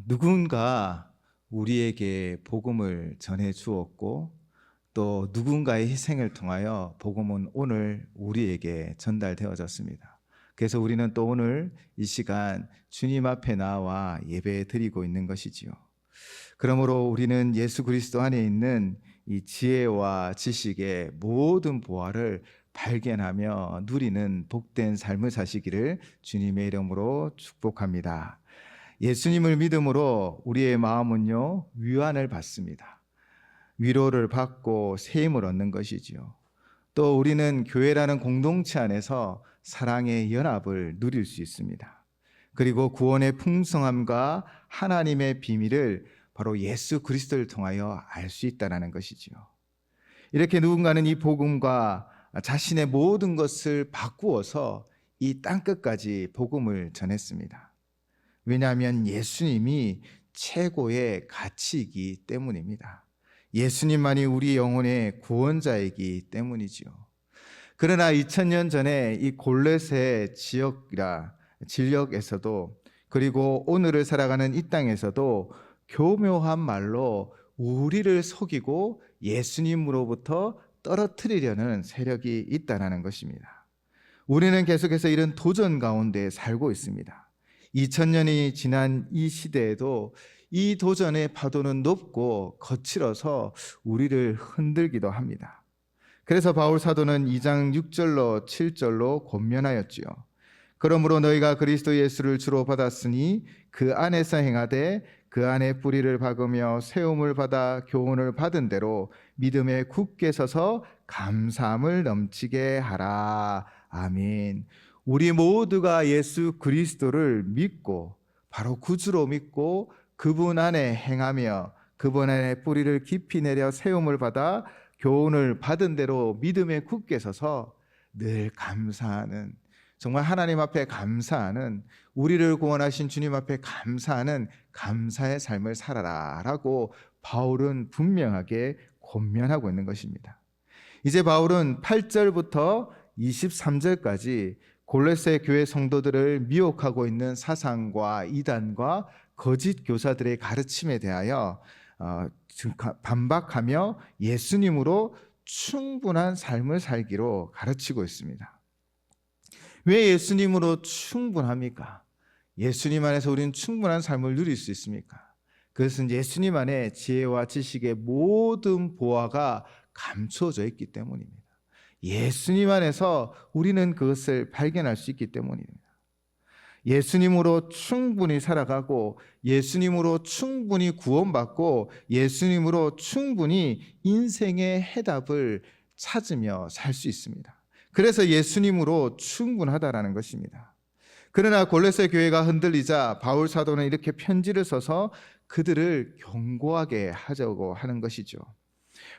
누군가 우리에게 복음을 전해 주었고 또 누군가의 희생을 통하여 복음은 오늘 우리에게 전달되어졌습니다. 그래서 우리는 또 오늘 이 시간 주님 앞에 나와 예배 드리고 있는 것이지요. 그러므로 우리는 예수 그리스도 안에 있는 이 지혜와 지식의 모든 보화를 발견하며 누리는 복된 삶을 사시기를 주님의 이름으로 축복합니다. 예수님을 믿음으로 우리의 마음은요, 위안을 받습니다. 위로를 받고 새 힘을 얻는 것이지요. 또 우리는 교회라는 공동체 안에서 사랑의 연합을 누릴 수 있습니다. 그리고 구원의 풍성함과 하나님의 비밀을 바로 예수 그리스도를 통하여 알 수 있다는 것이지요. 이렇게 누군가는 이 복음과 자신의 모든 것을 바꾸어서 이 땅끝까지 복음을 전했습니다. 왜냐하면 예수님이 최고의 가치이기 때문입니다. 예수님만이 우리 영혼의 구원자이기 때문이지요. 그러나 2000년 전에 이 골렛의 진력에서도 그리고 오늘을 살아가는 이 땅에서도 교묘한 말로 우리를 속이고 예수님으로부터 떨어뜨리려는 세력이 있다는 것입니다. 우리는 계속해서 이런 도전 가운데 살고 있습니다. 2000년이 지난 이 시대에도 이 도전의 파도는 높고 거칠어서 우리를 흔들기도 합니다. 그래서 바울 사도는 2장 6절로 7절로 권면하였지요. 그러므로 너희가 그리스도 예수를 주로 받았으니 그 안에서 행하되 그 안에 뿌리를 박으며 세움을 받아 교훈을 받은 대로 믿음에 굳게 서서 감사함을 넘치게 하라. 아멘. 우리 모두가 예수 그리스도를 믿고 바로 구주로 믿고 그분 안에 행하며 그분 안에 뿌리를 깊이 내려 세움을 받아 교훈을 받은 대로 믿음에 굳게 서서 늘 감사하는, 정말 하나님 앞에 감사하는, 우리를 구원하신 주님 앞에 감사하는 감사의 삶을 살아라 라고 바울은 분명하게 권면하고 있는 것입니다. 이제 바울은 8절부터 23절까지 골로새 교회 성도들을 미혹하고 있는 사상과 이단과 거짓 교사들의 가르침에 대하여 반박하며 예수님으로 충분한 삶을 살기로 가르치고 있습니다. 왜 예수님으로 충분합니까? 예수님 안에서 우리는 충분한 삶을 누릴 수 있습니까? 그것은 예수님 안에 지혜와 지식의 모든 보화가 감춰져 있기 때문입니다. 예수님 안에서 우리는 그것을 발견할 수 있기 때문입니다. 예수님으로 충분히 살아가고 예수님으로 충분히 구원받고 예수님으로 충분히 인생의 해답을 찾으며 살 수 있습니다. 그래서 예수님으로 충분하다라는 것입니다. 그러나 골로새 교회가 흔들리자 바울 사도는 이렇게 편지를 써서 그들을 경고하게 하자고 하는 것이죠.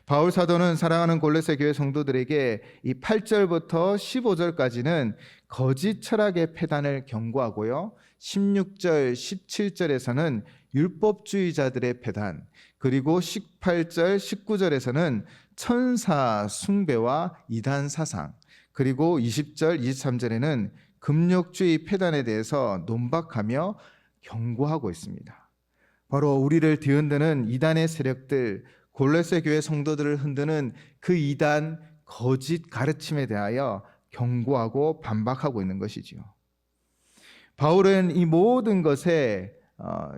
바울 사도는 사랑하는 골로새 교회 성도들에게 이 8절부터 15절까지는 거짓 철학의 폐단을 경고하고요. 16절, 17절에서는 율법주의자들의 폐단, 그리고 18절, 19절에서는 천사 숭배와 이단 사상, 그리고 20절, 23절에는 금욕주의 폐단에 대해서 논박하며 경고하고 있습니다. 바로 우리를 뒤흔드는 이단의 세력들, 골로새 교회 성도들을 흔드는 그 이단 거짓 가르침에 대하여 경고하고 반박하고 있는 것이지요. 바울은 이 모든 것의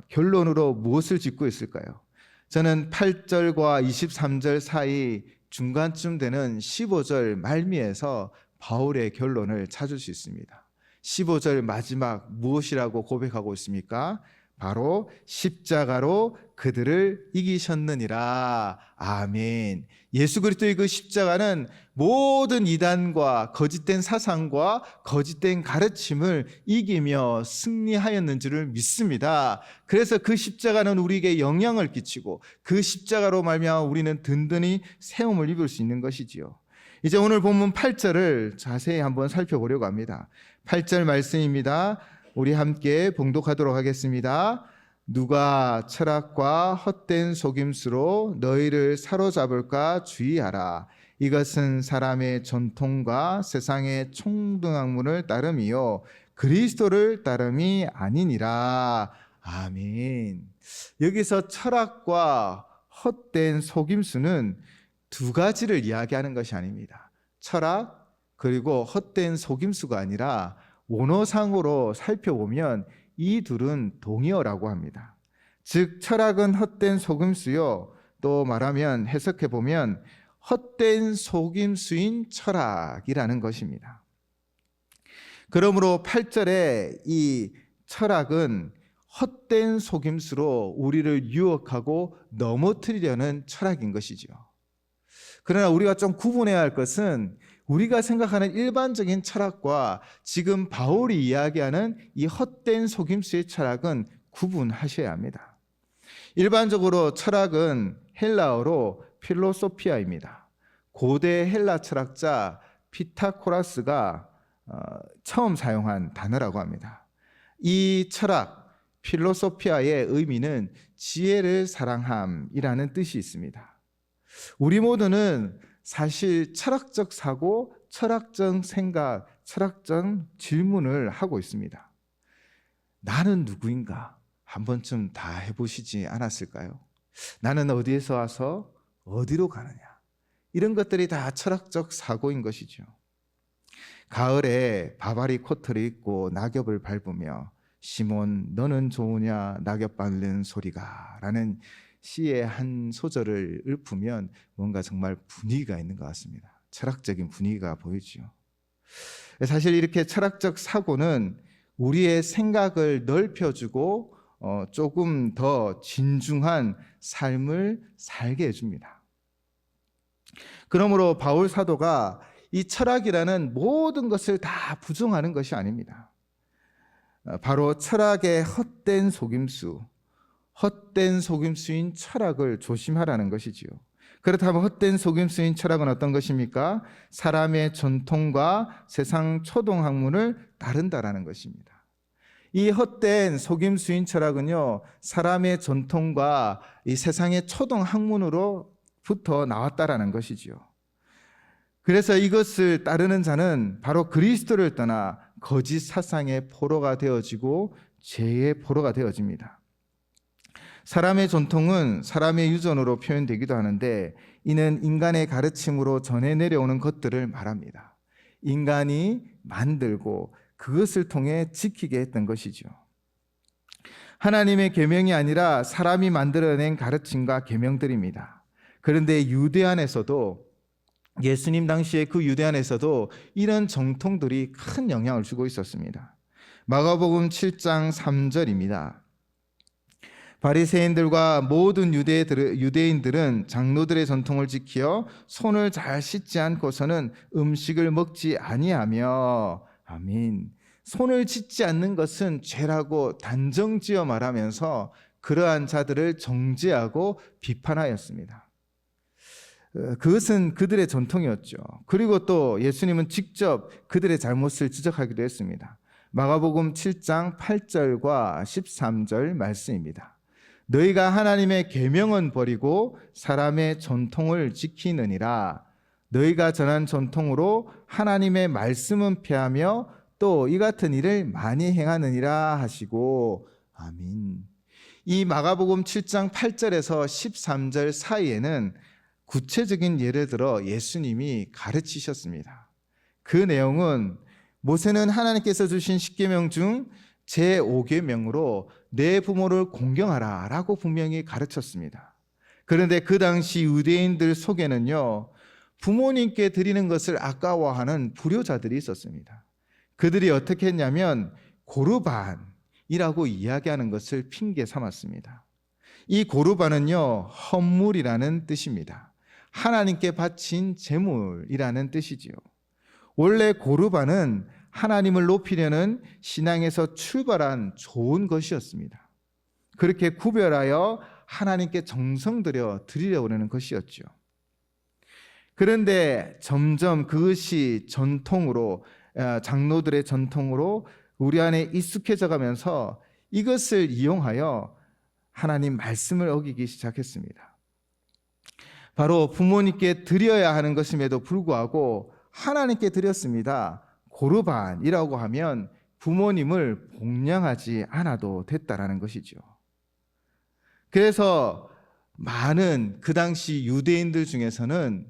결론으로 무엇을 짓고 있을까요? 저는 8절과 23절 사이 중간쯤 되는 15절 말미에서 바울의 결론을 찾을 수 있습니다. 15절 마지막 무엇이라고 고백하고 있습니까? 바로 십자가로 그들을 이기셨느니라. 아멘. 예수 그리스도의 그 십자가는 모든 이단과 거짓된 사상과 거짓된 가르침을 이기며 승리하였는 줄을 믿습니다. 그래서 그 십자가는 우리에게 영향을 끼치고 그 십자가로 말미암아 우리는 든든히 세움을 입을 수 있는 것이지요. 이제 오늘 본문 8절을 자세히 한번 살펴보려고 합니다. 8절 말씀입니다. 우리 함께 봉독하도록 하겠습니다. 누가 철학과 헛된 속임수로 너희를 사로잡을까 주의하라. 이것은 사람의 전통과 세상의 총등학문을 따름이요 그리스도를 따름이 아니니라. 아멘. 여기서 철학과 헛된 속임수는 두 가지를 이야기하는 것이 아닙니다. 철학 그리고 헛된 속임수가 아니라 원어상으로 살펴보면 이 둘은 동의어라고 합니다. 즉 철학은 헛된 속임수요, 또 말하면 해석해보면 헛된 속임수인 철학이라는 것입니다. 그러므로 8절에 이 철학은 헛된 속임수로 우리를 유혹하고 넘어뜨리려는 철학인 것이죠. 그러나 우리가 좀 구분해야 할 것은 우리가 생각하는 일반적인 철학과 지금 바울이 이야기하는 이 헛된 속임수의 철학은 구분하셔야 합니다. 일반적으로 철학은 헬라어로 필로소피아입니다. 고대 헬라 철학자 피타고라스가 처음 사용한 단어라고 합니다. 이 철학 필로소피아의 의미는 지혜를 사랑함이라는 뜻이 있습니다. 우리 모두는 사실 철학적 사고, 철학적 생각, 철학적 질문을 하고 있습니다. 나는 누구인가? 한 번쯤 다 해보시지 않았을까요? 나는 어디에서 와서 어디로 가느냐? 이런 것들이 다 철학적 사고인 것이죠. 가을에 바바리 코트를 입고 낙엽을 밟으며 시몬 너는 좋으냐 낙엽 밟는 소리가 라는 시의 한 소절을 읊으면 뭔가 정말 분위기가 있는 것 같습니다. 철학적인 분위기가 보이죠. 사실 이렇게 철학적 사고는 우리의 생각을 넓혀주고 조금 더 진중한 삶을 살게 해줍니다. 그러므로 바울 사도가 이 철학이라는 모든 것을 다 부정하는 것이 아닙니다. 바로 철학의 헛된 속임수, 헛된 속임수인 철학을 조심하라는 것이지요. 그렇다면 헛된 속임수인 철학은 어떤 것입니까? 사람의 전통과 세상 초동 학문을 따른다라는 것입니다. 이 헛된 속임수인 철학은요, 사람의 전통과 이 세상의 초동 학문으로부터 나왔다라는 것이지요. 그래서 이것을 따르는 자는 바로 그리스도를 떠나 거짓 사상의 포로가 되어지고 죄의 포로가 되어집니다. 사람의 전통은 사람의 유전으로 표현되기도 하는데 이는 인간의 가르침으로 전해 내려오는 것들을 말합니다. 인간이 만들고 그것을 통해 지키게 했던 것이죠. 하나님의 계명이 아니라 사람이 만들어낸 가르침과 계명들입니다. 그런데 유대 안에서도 예수님 당시에 그 유대 안에서도 이런 정통들이 큰 영향을 주고 있었습니다. 마가복음 7장 3절입니다. 바리새인들과 모든 유대인들은 장로들의 전통을 지키어 손을 잘 씻지 않고서는 음식을 먹지 아니하며, 아멘. 손을 씻지 않는 것은 죄라고 단정지어 말하면서 그러한 자들을 정죄하고 비판하였습니다. 그것은 그들의 전통이었죠. 그리고 또 예수님은 직접 그들의 잘못을 지적하기도 했습니다. 마가복음 7장 8절과 13절 말씀입니다. 너희가 하나님의 계명은 버리고 사람의 전통을 지키느니라. 너희가 전한 전통으로 하나님의 말씀은 폐하며 또 이 같은 일을 많이 행하느니라 하시고, 아멘. 이 마가복음 7장 8절에서 13절 사이에는 구체적인 예를 들어 예수님이 가르치셨습니다. 그 내용은 모세는 하나님께서 주신 10계명 중 제5계명으로 내 부모를 공경하라 라고 분명히 가르쳤습니다. 그런데 그 당시 유대인들 속에는요, 부모님께 드리는 것을 아까워하는 불효자들이 있었습니다. 그들이 어떻게 했냐면 고르반이라고 이야기하는 것을 핑계 삼았습니다. 이 고르반은요, 헌물이라는 뜻입니다. 하나님께 바친 제물이라는 뜻이지요. 원래 고르반은 하나님을 높이려는 신앙에서 출발한 좋은 것이었습니다. 그렇게 구별하여 하나님께 정성 들여 드리려고 하는 것이었죠. 그런데 점점 그것이 전통으로, 장로들의 전통으로 우리 안에 익숙해져 가면서 이것을 이용하여 하나님 말씀을 어기기 시작했습니다. 바로 부모님께 드려야 하는 것임에도 불구하고 하나님께 드렸습니다. 고르반이라고 하면 부모님을 복량하지 않아도 됐다라는 것이죠. 그래서 많은 그 당시 유대인들 중에서는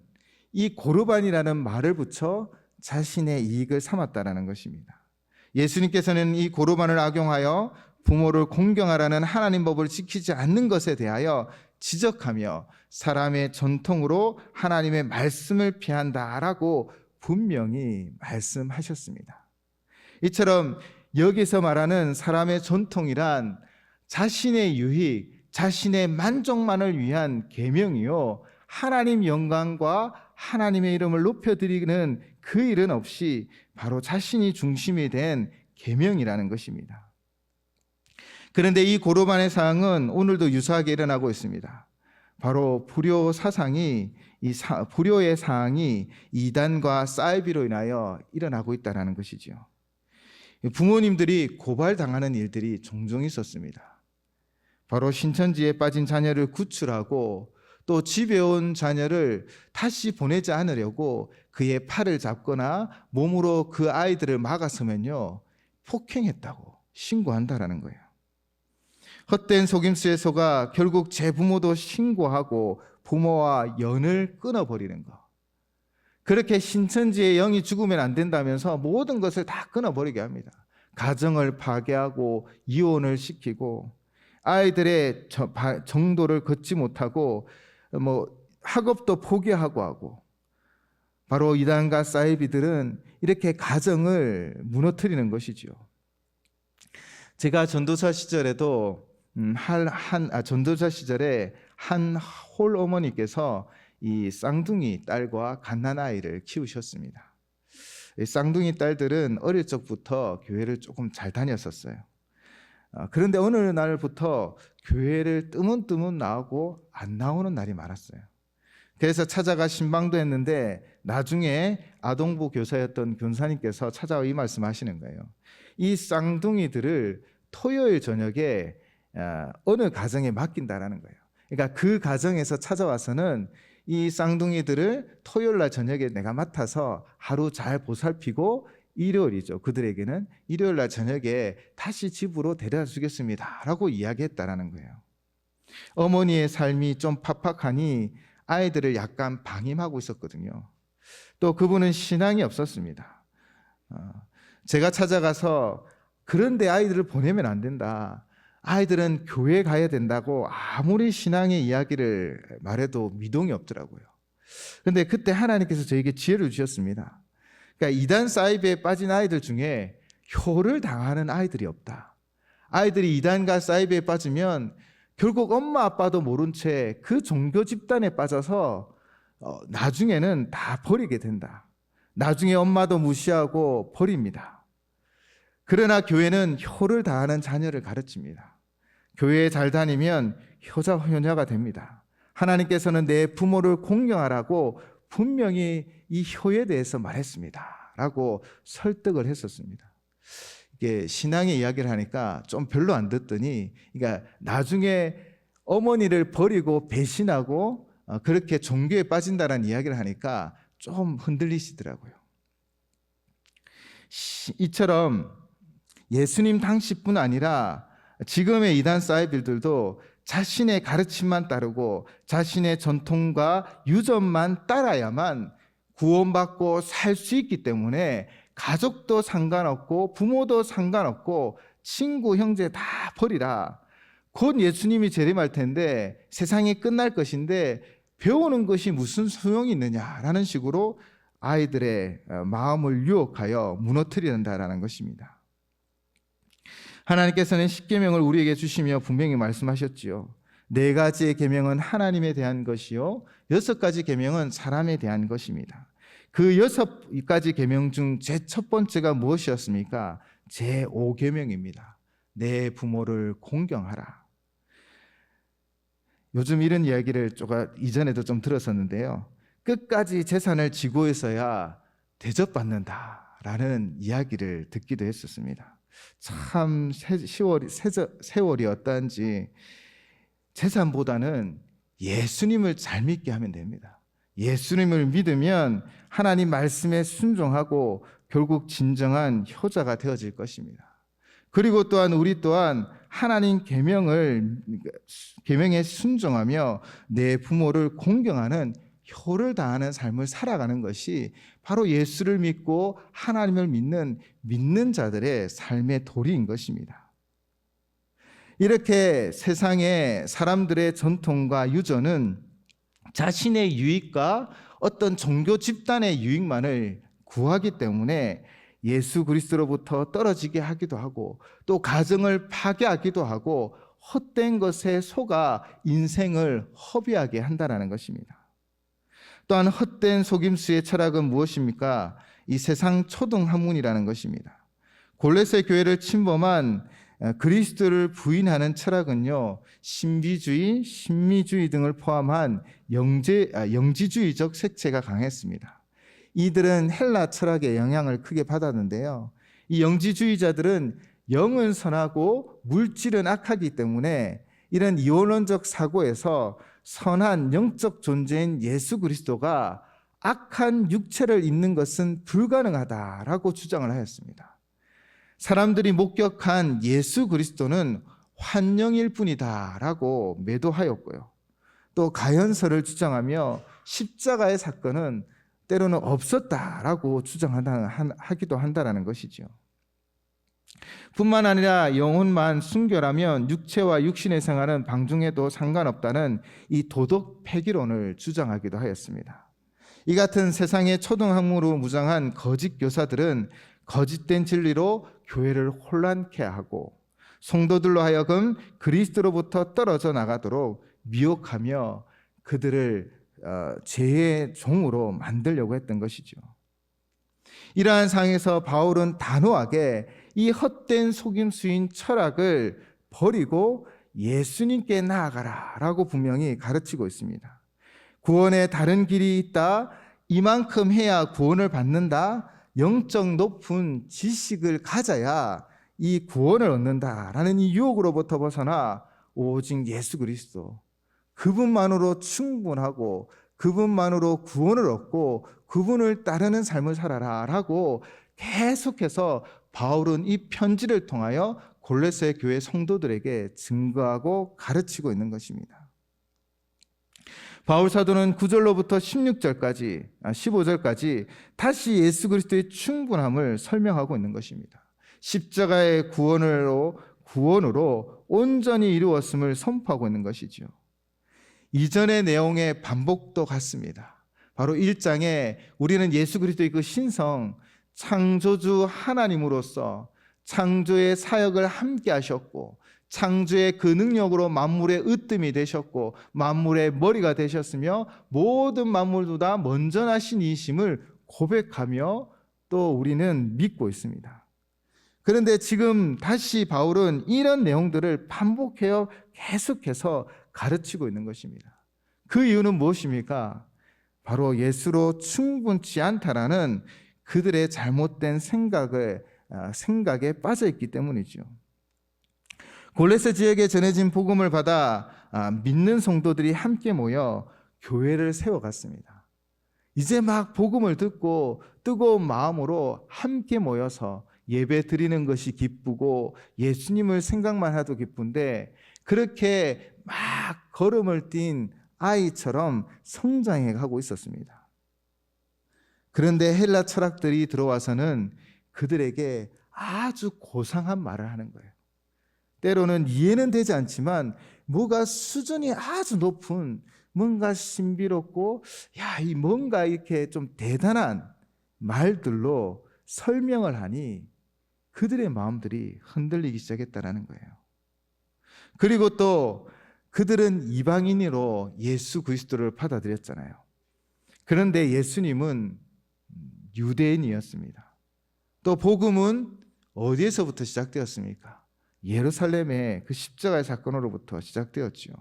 이 고르반이라는 말을 붙여 자신의 이익을 삼았다라는 것입니다. 예수님께서는 이 고르반을 악용하여 부모를 공경하라는 하나님 법을 지키지 않는 것에 대하여 지적하며 사람의 전통으로 하나님의 말씀을 피한다라고 분명히 말씀하셨습니다. 이처럼 여기서 말하는 사람의 전통이란 자신의 유익, 자신의 만족만을 위한 계명이요, 하나님 영광과 하나님의 이름을 높여드리는 그 일은 없이 바로 자신이 중심이 된 계명이라는 것입니다. 그런데 이 고르반의 사항은 오늘도 유사하게 일어나고 있습니다. 바로 불효 사상이, 불효의 사항이 이단과 사이비로 인하여 일어나고 있다는 것이죠. 부모님들이 고발당하는 일들이 종종 있었습니다. 바로 신천지에 빠진 자녀를 구출하고 또 집에 온 자녀를 다시 보내지 않으려고 그의 팔을 잡거나 몸으로 그 아이들을 막아서면요, 폭행했다고 신고한다라는 거예요. 헛된 속임수에 속아 결국 제 부모도 신고하고 부모와 연을 끊어버리는 것. 그렇게 신천지의 영이 죽으면 안 된다면서 모든 것을 다 끊어버리게 합니다. 가정을 파괴하고 이혼을 시키고 아이들의 정도를 걷지 못하고 학업도 포기하고 하고, 바로 이단과 사이비들은 이렇게 가정을 무너뜨리는 것이지요. 제가 전도사 시절에도 전도사 시절에 한 홀어머니께서 이 쌍둥이 딸과 갓난아이를 키우셨습니다. 이 쌍둥이 딸들은 어릴 적부터 교회를 조금 잘 다녔었어요. 그런데 어느 날부터 교회를 뜨문뜨문 나오고 안 나오는 날이 많았어요. 그래서 찾아가 신방도 했는데 나중에 아동부 교사였던 교사님께서 찾아와 이 말씀하시는 거예요. 이 쌍둥이들을 토요일 저녁에 어느 가정에 맡긴다라는 거예요. 그러니까 그 가정에서 찾아와서는 이 쌍둥이들을 토요일 날 저녁에 내가 맡아서 하루 잘 보살피고 일요일이죠. 그들에게는 일요일 날 저녁에 다시 집으로 데려다 주겠습니다 라고 이야기했다라는 거예요. 어머니의 삶이 좀 팍팍하니 아이들을 약간 방임하고 있었거든요. 또 그분은 신앙이 없었습니다. 제가 찾아가서 그런데 아이들을 보내면 안 된다, 아이들은 교회 가야 된다고 아무리 신앙의 이야기를 말해도 미동이 없더라고요. 그런데 그때 하나님께서 저에게 지혜를 주셨습니다. 그러니까 이단 사이비에 빠진 아이들 중에 효를 당하는 아이들이 없다. 아이들이 이단과 사이비에 빠지면 결국 엄마 아빠도 모른 채 그 종교 집단에 빠져서 나중에는 다 버리게 된다. 나중에 엄마도 무시하고 버립니다. 그러나 교회는 효를 다하는 자녀를 가르칩니다. 교회에 잘 다니면 효자가 됩니다. 하나님께서는 내 부모를 공경하라고 분명히 이 효에 대해서 말했습니다 라고 설득을 했었습니다. 이게 신앙의 이야기를 하니까 좀 별로 안 듣더니, 그러니까 나중에 어머니를 버리고 배신하고 그렇게 종교에 빠진다는 이야기를 하니까 좀 흔들리시더라고요. 이처럼 예수님 당시뿐 아니라 지금의 이단 사이비들도 자신의 가르침만 따르고 자신의 전통과 유전만 따라야만 구원받고 살 수 있기 때문에 가족도 상관없고 부모도 상관없고 친구 형제 다 버리라, 곧 예수님이 재림할 텐데 세상이 끝날 것인데 배우는 것이 무슨 소용이 있느냐라는 식으로 아이들의 마음을 유혹하여 무너뜨린다라는 것입니다. 하나님께서는 10계명을 우리에게 주시며 분명히 말씀하셨지요. 4가지의 계명은 하나님에 대한 것이요 6가지 계명은 사람에 대한 것입니다. 그 6가지 계명 중 제 첫 번째가 무엇이었습니까? 제 5계명입니다. 내 부모를 공경하라. 요즘 이런 이야기를 이전에도 좀 들었었는데요. 끝까지 재산을 지고 있어야 대접받는다라는 이야기를 듣기도 했었습니다. 참 세월이 어떠한지 재산보다는 예수님을 잘 믿게 하면 됩니다. 예수님을 믿으면 하나님 말씀에 순종하고 결국 진정한 효자가 되어질 것입니다. 그리고 또한 우리 또한 하나님 계명에 순종하며 내 부모를 공경하는 효를 다하는 삶을 살아가는 것이 바로 예수를 믿고 하나님을 믿는 자들의 삶의 도리인 것입니다. 이렇게 세상의 사람들의 전통과 유전은 자신의 유익과 어떤 종교 집단의 유익만을 구하기 때문에 예수 그리스도로부터 떨어지게 하기도 하고 또 가정을 파괴하기도 하고 헛된 것에 속아 인생을 허비하게 한다는 것입니다. 또한 헛된 속임수의 철학은 무엇입니까? 이 세상 초등학문이라는 것입니다. 골로새 교회를 침범한 그리스도를 부인하는 철학은요, 신비주의, 신미주의 등을 포함한 영지주의적 색채가 강했습니다. 이들은 헬라 철학의 영향을 크게 받았는데요, 이 영지주의자들은 영은 선하고 물질은 악하기 때문에 이런 이원론적 사고에서 선한 영적 존재인 예수 그리스도가 악한 육체를 입는 것은 불가능하다라고 주장을 하였습니다. 사람들이 목격한 예수 그리스도는 환영일 뿐이다라고 매도하였고요, 또 가연설을 주장하며 십자가의 사건은 때로는 없었다라고 주장하기도 한다는 것이죠. 뿐만 아니라 영혼만 순결하면 육체와 육신의 생활은 방중해도 상관없다는 이 도덕 폐기론을 주장하기도 하였습니다. 이 같은 세상의 초등학문으로 무장한 거짓 교사들은 거짓된 진리로 교회를 혼란케 하고 성도들로 하여금 그리스도로부터 떨어져 나가도록 미혹하며 그들을 죄의 종으로 만들려고 했던 것이죠. 이러한 상황에서 바울은 단호하게 이 헛된 속임수인 철학을 버리고 예수님께 나아가라 라고 분명히 가르치고 있습니다. 구원에 다른 길이 있다, 이만큼 해야 구원을 받는다, 영적 높은 지식을 가져야 이 구원을 얻는다라는 이 유혹으로부터 벗어나 오직 예수 그리스도, 그분만으로 충분하고 그분만으로 구원을 얻고 그분을 따르는 삶을 살아라 라고 계속해서 바울은 이 편지를 통하여 골로새 교회 성도들에게 증거하고 가르치고 있는 것입니다. 바울 사도는 9절로부터 15절까지 다시 예수 그리스도의 충분함을 설명하고 있는 것입니다. 십자가의 구원으로 온전히 이루었음을 선포하고 있는 것이죠. 이전의 내용의 반복도 같습니다. 바로 1장에 우리는 예수 그리스도의 그 신성, 창조주 하나님으로서 창조의 사역을 함께 하셨고 창조의 그 능력으로 만물의 으뜸이 되셨고 만물의 머리가 되셨으며 모든 만물보다 먼저 나신 이심을 고백하며 또 우리는 믿고 있습니다. 그런데 지금 다시 바울은 이런 내용들을 반복해서 계속해서 가르치고 있는 것입니다. 그 이유는 무엇입니까? 바로 예수로 충분치 않다라는 그들의 잘못된 생각에 빠져 있기 때문이죠. 골로새 지역에 전해진 복음을 받아 믿는 성도들이 함께 모여 교회를 세워갔습니다. 이제 막 복음을 듣고 뜨거운 마음으로 함께 모여서 예배 드리는 것이 기쁘고 예수님을 생각만 해도 기쁜데 그렇게 막 걸음을 띈 아이처럼 성장해 가고 있었습니다. 그런데 헬라 철학들이 들어와서는 그들에게 아주 고상한 말을 하는 거예요. 때로는 이해는 되지 않지만 뭐가 수준이 아주 높은 뭔가 신비롭고 이 뭔가 이렇게 좀 대단한 말들로 설명을 하니 그들의 마음들이 흔들리기 시작했다는 거예요. 그리고 또 그들은 이방인으로 예수 그리스도를 받아들였잖아요. 그런데 예수님은 유대인이었습니다. 또 복음은 어디에서부터 시작되었습니까? 예루살렘의 그 십자가의 사건으로부터 시작되었죠.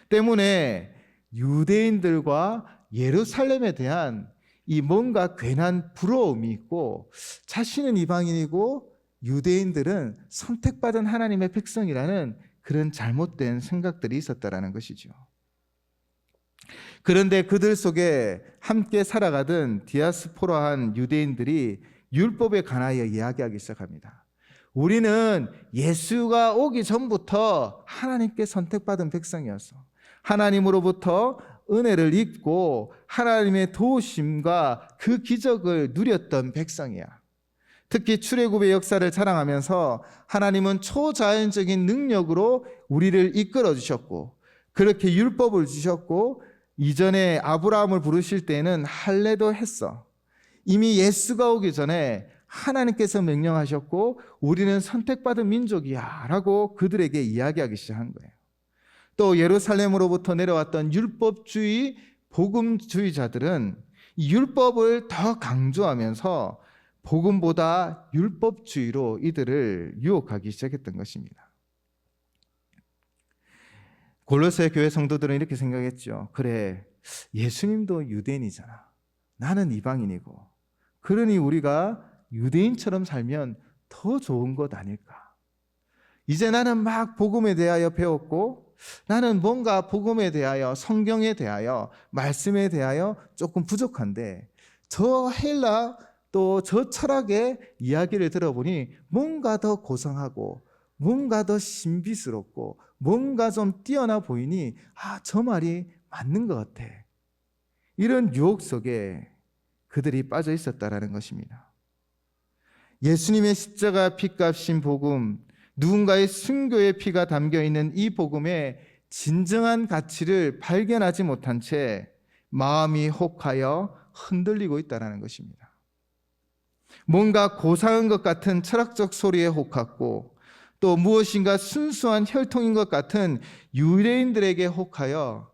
때문에 유대인들과 예루살렘에 대한 이 뭔가 괜한 부러움이 있고 자신은 이방인이고 유대인들은 선택받은 하나님의 백성이라는 그런 잘못된 생각들이 있었다라는 것이죠. 그런데 그들 속에 함께 살아가던 디아스포라한 유대인들이 율법에 관하여 이야기하기 시작합니다. 우리는 예수가 오기 전부터 하나님께 선택받은 백성이었어. 하나님으로부터 은혜를 입고 하나님의 도우심과 그 기적을 누렸던 백성이야. 특히 출애굽의 역사를 자랑하면서 하나님은 초자연적인 능력으로 우리를 이끌어 주셨고, 그렇게 율법을 주셨고, 이전에 아브라함을 부르실 때는 할례도 했어. 이미 예수가 오기 전에 하나님께서 명령하셨고 우리는 선택받은 민족이야 라고 그들에게 이야기하기 시작한 거예요. 또 예루살렘으로부터 내려왔던 율법주의, 복음주의자들은 이 율법을 더 강조하면서 복음보다 율법주의로 이들을 유혹하기 시작했던 것입니다. 골로새 교회 성도들은 이렇게 생각했죠. 그래, 예수님도 유대인이잖아. 나는 이방인이고, 그러니 우리가 유대인처럼 살면 더 좋은 것 아닐까. 이제 나는 막 복음에 대하여 배웠고, 나는 뭔가 복음에 대하여, 성경에 대하여, 말씀에 대하여 조금 부족한데, 저 헬라 또 저 철학의 이야기를 들어보니 뭔가 더 고상하고 뭔가 더 신비스럽고 뭔가 좀 뛰어나 보이니 저 말이 맞는 것 같아. 이런 유혹 속에 그들이 빠져 있었다라는 것입니다. 예수님의 십자가 피값인 복음, 누군가의 순교의 피가 담겨있는 이 복음의 진정한 가치를 발견하지 못한 채 마음이 혹하여 흔들리고 있다는 것입니다. 뭔가 고상한 것 같은 철학적 소리에 혹하고 또 무엇인가 순수한 혈통인 것 같은 유대인들에게 혹하여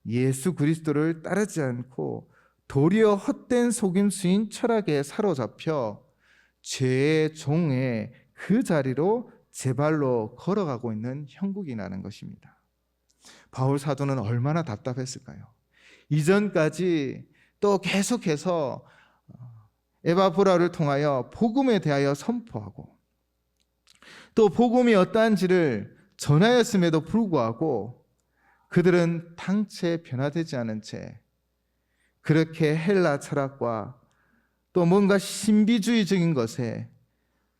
예수 그리스도를 따르지 않고 도리어 헛된 속임수인 철학에 사로잡혀 죄의 종의 그 자리로 제 발로 걸어가고 있는 형국이라는 것입니다. 바울 사도는 얼마나 답답했을까요? 이전까지 또 계속해서 에바브라를 통하여 복음에 대하여 선포하고 또 복음이 어떠한지를 전하였음에도 불구하고 그들은 당체 변화되지 않은 채 그렇게 헬라 철학과 또 뭔가 신비주의적인 것에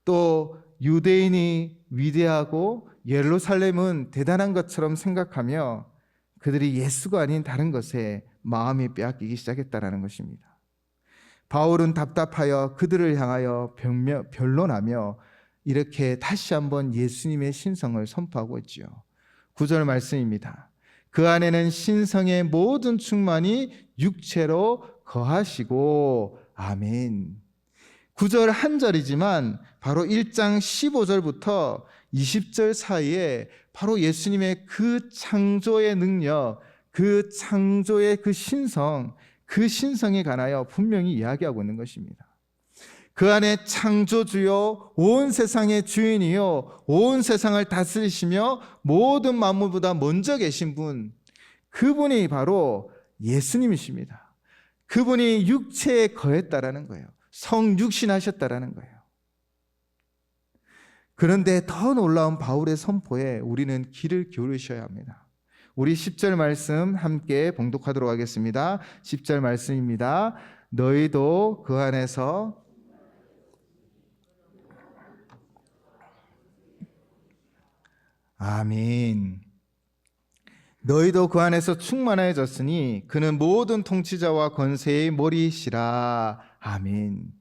또 유대인이 위대하고 예루살렘은 대단한 것처럼 생각하며 그들이 예수가 아닌 다른 것에 마음이 빼앗기기 시작했다는 것입니다. 바울은 답답하여 그들을 향하여 변론하며 이렇게 다시 한번 예수님의 신성을 선포하고 있지요. 9절 말씀입니다. 그 안에는 신성의 모든 충만이 육체로 거하시고 아멘. 9절 한 절이지만 바로 1장 15절부터 20절 사이에 바로 예수님의 그 창조의 능력, 그 창조의 그 신성, 그 신성에 관하여 분명히 이야기하고 있는 것입니다. 그 안에 창조주요 온 세상의 주인이요 온 세상을 다스리시며 모든 만물보다 먼저 계신 분, 그분이 바로 예수님이십니다. 그분이 육체에 거했다라는 거예요. 성육신하셨다라는 거예요. 그런데 더 놀라운 바울의 선포에 우리는 귀를 기울이셔야 합니다. 우리 10절 말씀 함께 봉독하도록 하겠습니다. 10절 말씀입니다. 너희도 그 안에서 아멘. 너희도 그 안에서 충만해졌으니 그는 모든 통치자와 권세의 머리시라. 아멘.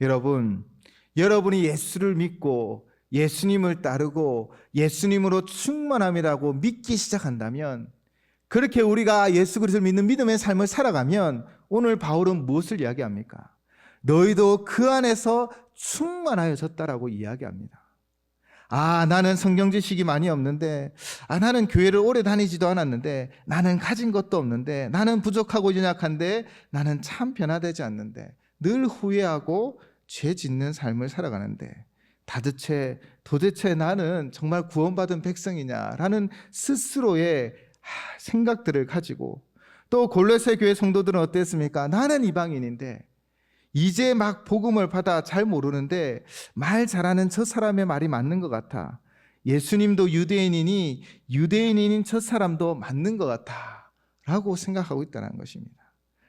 여러분이 예수를 믿고 예수님을 따르고 예수님으로 충만함이라고 믿기 시작한다면, 그렇게 우리가 예수 그리스도를 믿는 믿음의 삶을 살아가면 오늘 바울은 무엇을 이야기합니까? 너희도 그 안에서 충만하여졌다라고 이야기합니다. 나는 성경 지식이 많이 없는데, 나는 교회를 오래 다니지도 않았는데, 나는 가진 것도 없는데, 나는 부족하고 연약한데, 나는 참 변화되지 않는데, 늘 후회하고 죄 짓는 삶을 살아가는데, 도대체 나는 정말 구원받은 백성이냐라는 스스로의 생각들을 가지고, 또 골로새 교회 성도들은 어땠습니까? 나는 이방인인데 이제 막 복음을 받아 잘 모르는데 말 잘하는 저 사람의 말이 맞는 것 같아. 예수님도 유대인이니 유대인인 저 사람도 맞는 것 같아 라고 생각하고 있다는 것입니다.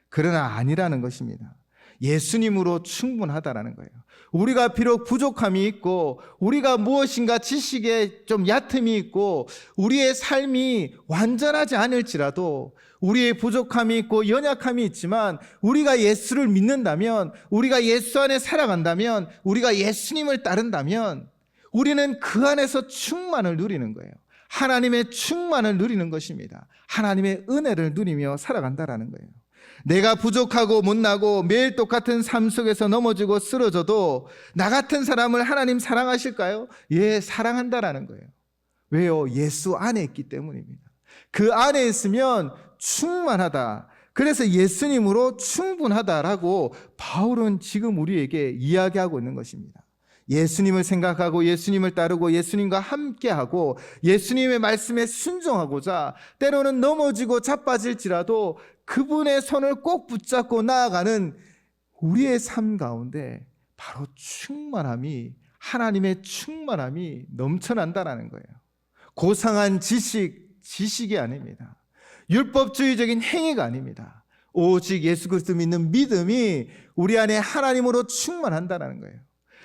그러나 아니라는 것입니다. 예수님으로 충분하다라는 거예요. 우리가 비록 부족함이 있고 우리가 무엇인가 지식에 좀 얕음이 있고 우리의 삶이 완전하지 않을지라도 우리의 부족함이 있고 연약함이 있지만 우리가 예수를 믿는다면, 우리가 예수 안에 살아간다면, 우리가 예수님을 따른다면 우리는 그 안에서 충만을 누리는 거예요. 하나님의 충만을 누리는 것입니다. 하나님의 은혜를 누리며 살아간다라는 거예요. 내가 부족하고 못나고 매일 똑같은 삶 속에서 넘어지고 쓰러져도 나 같은 사람을 하나님 사랑하실까요? 예, 사랑한다라는 거예요. 왜요? 예수 안에 있기 때문입니다. 그 안에 있으면 충만하다. 그래서 예수님으로 충분하다라고 바울은 지금 우리에게 이야기하고 있는 것입니다. 예수님을 생각하고 예수님을 따르고 예수님과 함께하고 예수님의 말씀에 순종하고자 때로는 넘어지고 자빠질지라도 그분의 손을 꼭 붙잡고 나아가는 우리의 삶 가운데 바로 충만함이, 하나님의 충만함이 넘쳐난다는 거예요. 고상한 지식이 아닙니다. 율법주의적인 행위가 아닙니다. 오직 예수 그리스도 믿는 믿음이 우리 안에 하나님으로 충만한다는 거예요.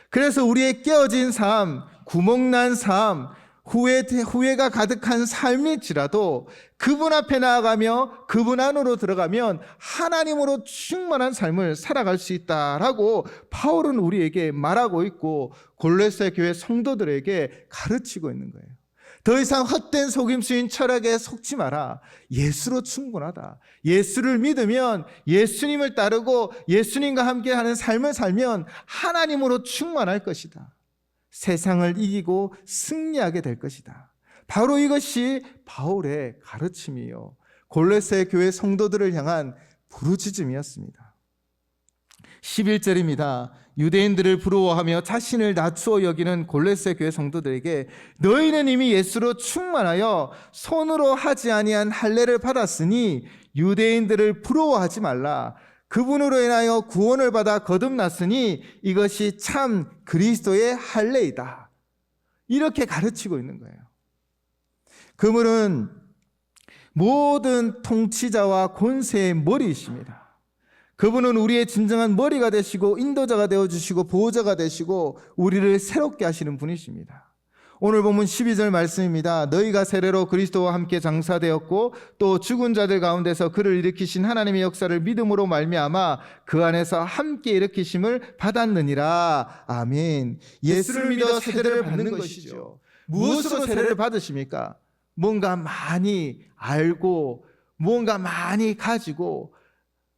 그래서 우리의 깨어진 삶, 구멍난 삶, 후회가 가득한 삶일지라도 그분 앞에 나아가며 그분 안으로 들어가면 하나님으로 충만한 삶을 살아갈 수 있다라고 바울은 우리에게 말하고 있고 골로새 교회 성도들에게 가르치고 있는 거예요. 더 이상 헛된 속임수인 철학에 속지 마라. 예수로 충분하다. 예수를 믿으면, 예수님을 따르고 예수님과 함께하는 삶을 살면 하나님으로 충만할 것이다. 세상을 이기고 승리하게 될 것이다. 바로 이것이 바울의 가르침이요, 골로새 교회 성도들을 향한 부르짖음이었습니다. 11절입니다. 유대인들을 부러워하며 자신을 낮추어 여기는 골로새 교회 성도들에게 너희는 이미 예수로 충만하여 손으로 하지 아니한 할례를 받았으니 유대인들을 부러워하지 말라. 그분으로 인하여 구원을 받아 거듭났으니 이것이 참 그리스도의 할례이다. 이렇게 가르치고 있는 거예요. 그분은 모든 통치자와 권세의 머리이십니다. 그분은 우리의 진정한 머리가 되시고 인도자가 되어주시고 보호자가 되시고 우리를 새롭게 하시는 분이십니다. 오늘 본문 12절 말씀입니다. 너희가 세례로 그리스도와 함께 장사되었고 또 죽은 자들 가운데서 그를 일으키신 하나님의 역사를 믿음으로 말미암아 그 안에서 함께 일으키심을 받았느니라. 아멘. 예수를 믿어 세례를 받는 것이죠. 무엇으로 세례를 받으십니까? 뭔가 많이 알고 뭔가 많이 가지고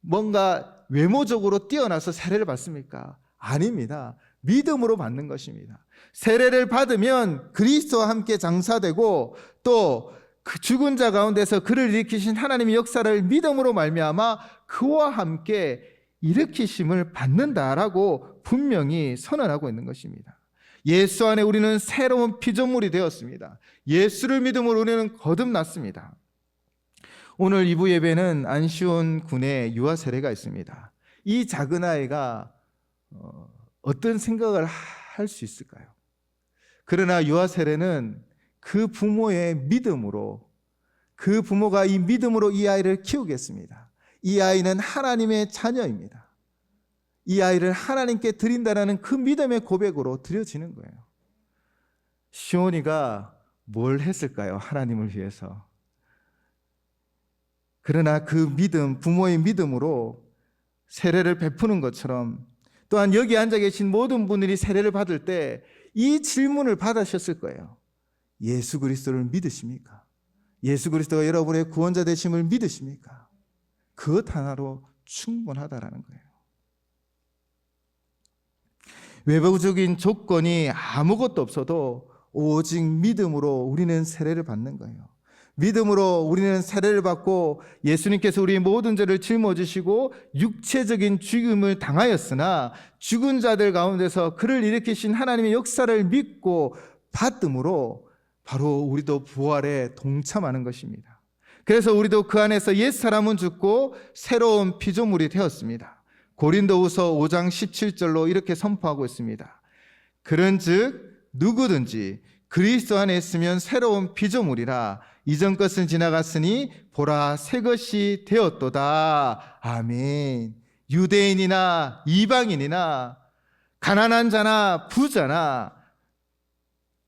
뭔가 외모적으로 뛰어나서 세례를 받습니까? 아닙니다. 믿음으로 받는 것입니다. 세례를 받으면 그리스도와 함께 장사되고 또 그 죽은 자 가운데서 그를 일으키신 하나님의 역사를 믿음으로 말미암아 그와 함께 일으키심을 받는다라고 분명히 선언하고 있는 것입니다. 예수 안에 우리는 새로운 피조물이 되었습니다. 예수를 믿음으로 우리는 거듭났습니다. 오늘 2부 예배는 안시온 군의 유아 세례가 있습니다. 이 작은 아이가 어떤 생각을 할 수 있을까요? 그러나 유아 세례는 그 부모의 믿음으로, 그 부모가 이 믿음으로 이 아이를 키우겠습니다. 이 아이는 하나님의 자녀입니다. 이 아이를 하나님께 드린다는 그 믿음의 고백으로 드려지는 거예요. 시온이가 뭘 했을까요? 하나님을 위해서. 그러나 그 믿음, 부모의 믿음으로 세례를 베푸는 것처럼 또한 여기 앉아 계신 모든 분들이 세례를 받을 때 이 질문을 받으셨을 거예요. 예수 그리스도를 믿으십니까? 예수 그리스도가 여러분의 구원자 되심을 믿으십니까? 그것 하나로 충분하다라는 거예요. 외부적인 조건이 아무것도 없어도 오직 믿음으로 우리는 세례를 받는 거예요. 믿음으로 우리는 세례를 받고 예수님께서 우리의 모든 죄를 짊어지시고 육체적인 죽음을 당하였으나 죽은 자들 가운데서 그를 일으키신 하나님의 역사를 믿고 받음으로 바로 우리도 부활에 동참하는 것입니다. 그래서 우리도 그 안에서 옛사람은 죽고 새로운 피조물이 되었습니다. 고린도후서 5장 17절로 이렇게 선포하고 있습니다. 그런즉 누구든지 그리스도 안에 있으면 새로운 피조물이라 이전 것은 지나갔으니 보라 새 것이 되었도다. 아멘. 유대인이나 이방인이나 가난한 자나 부자나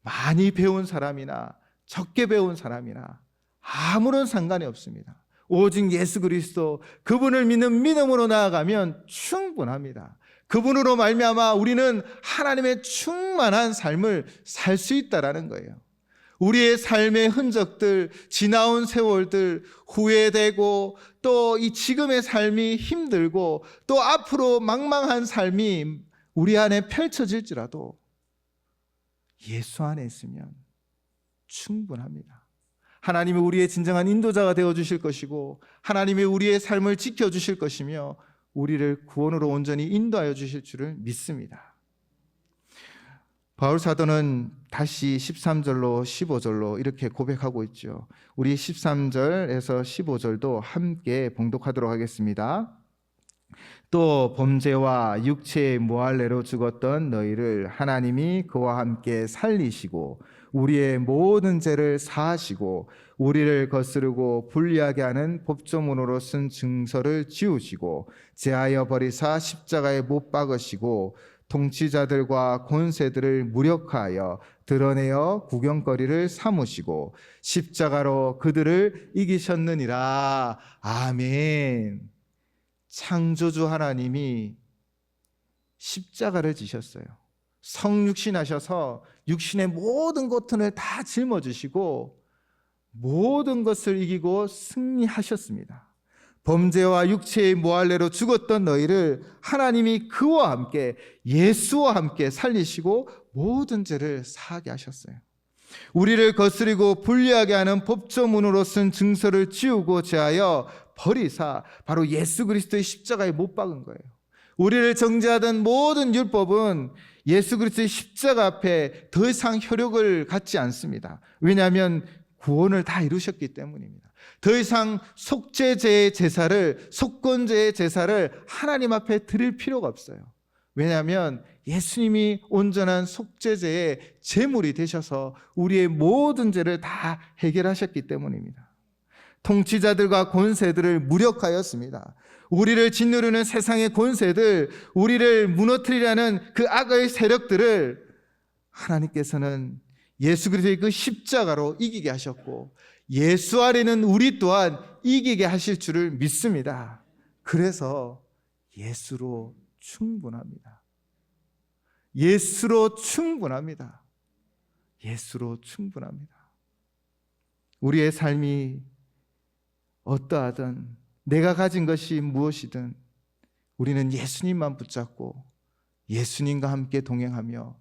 많이 배운 사람이나 적게 배운 사람이나 아무런 상관이 없습니다. 오직 예수 그리스도, 그분을 믿는 믿음으로 나아가면 충분합니다. 그분으로 말미암아 우리는 하나님의 충만한 삶을 살 수 있다라는 거예요. 우리의 삶의 흔적들, 지나온 세월들, 후회되고 또 이 지금의 삶이 힘들고 또 앞으로 망망한 삶이 우리 안에 펼쳐질지라도 예수 안에 있으면 충분합니다. 하나님이 우리의 진정한 인도자가 되어주실 것이고 하나님이 우리의 삶을 지켜주실 것이며 우리를 구원으로 온전히 인도하여 주실 줄을 믿습니다. 바울 사도는 다시 13절로 15절로 이렇게 고백하고 있죠. 우리 13절에서 15절도 함께 봉독하도록 하겠습니다. 또 범죄와 육체의 무할례로 죽었던 너희를 하나님이 그와 함께 살리시고 우리의 모든 죄를 사하시고 우리를 거스르고 불리하게 하는 법조문으로 쓴 증서를 지우시고 제하여 버리사 십자가에 못 박으시고 통치자들과 권세들을 무력화하여 드러내어 구경거리를 삼으시고 십자가로 그들을 이기셨느니라. 아멘. 창조주 하나님이 십자가를 지셨어요. 성육신하셔서 육신의 모든 고통을 다 짊어지시고 모든 것을 이기고 승리하셨습니다. 범죄와 육체의 무할례로 죽었던 너희를 하나님이 그와 함께 예수와 함께 살리시고 모든 죄를 사하게 하셨어요. 우리를 거스리고 불리하게 하는 법조문으로 쓴 증서를 지우고 제하여 버리사 바로 예수 그리스도의 십자가에 못 박은 거예요. 우리를 정죄하던 모든 율법은 예수 그리스도의 십자가 앞에 더 이상 효력을 갖지 않습니다. 왜냐하면 구원을 다 이루셨기 때문입니다. 더 이상 속죄제의 제사를, 속건제의 제사를 하나님 앞에 드릴 필요가 없어요. 왜냐하면 예수님이 온전한 속죄제의 제물이 되셔서 우리의 모든 죄를 다 해결하셨기 때문입니다. 통치자들과 권세들을 무력하였습니다. 우리를 짓누르는 세상의 권세들, 우리를 무너뜨리려는 그 악의 세력들을 하나님께서는 예수 그리스도의 그 십자가로 이기게 하셨고 예수 안에는 우리 또한 이기게 하실 줄을 믿습니다. 그래서 예수로 충분합니다. 예수로 충분합니다. 예수로 충분합니다. 우리의 삶이 어떠하든 내가 가진 것이 무엇이든 우리는 예수님만 붙잡고 예수님과 함께 동행하며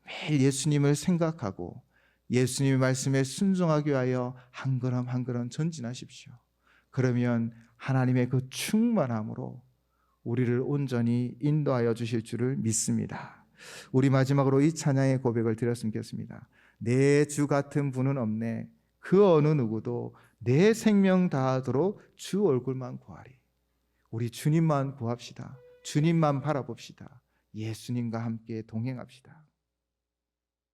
매일 예수님을 생각하고 예수님의 말씀에 순종하기 위하여 한 걸음 한 걸음 전진하십시오. 그러면 하나님의 그 충만함으로 우리를 온전히 인도하여 주실 줄을 믿습니다. 우리 마지막으로 이 찬양의 고백을 드렸으면 좋겠습니다. 내 주 같은 분은 없네. 그 어느 누구도 내 생명 다하도록 주 얼굴만 구하리. 우리 주님만 구합시다. 주님만 바라봅시다. 예수님과 함께 동행합시다.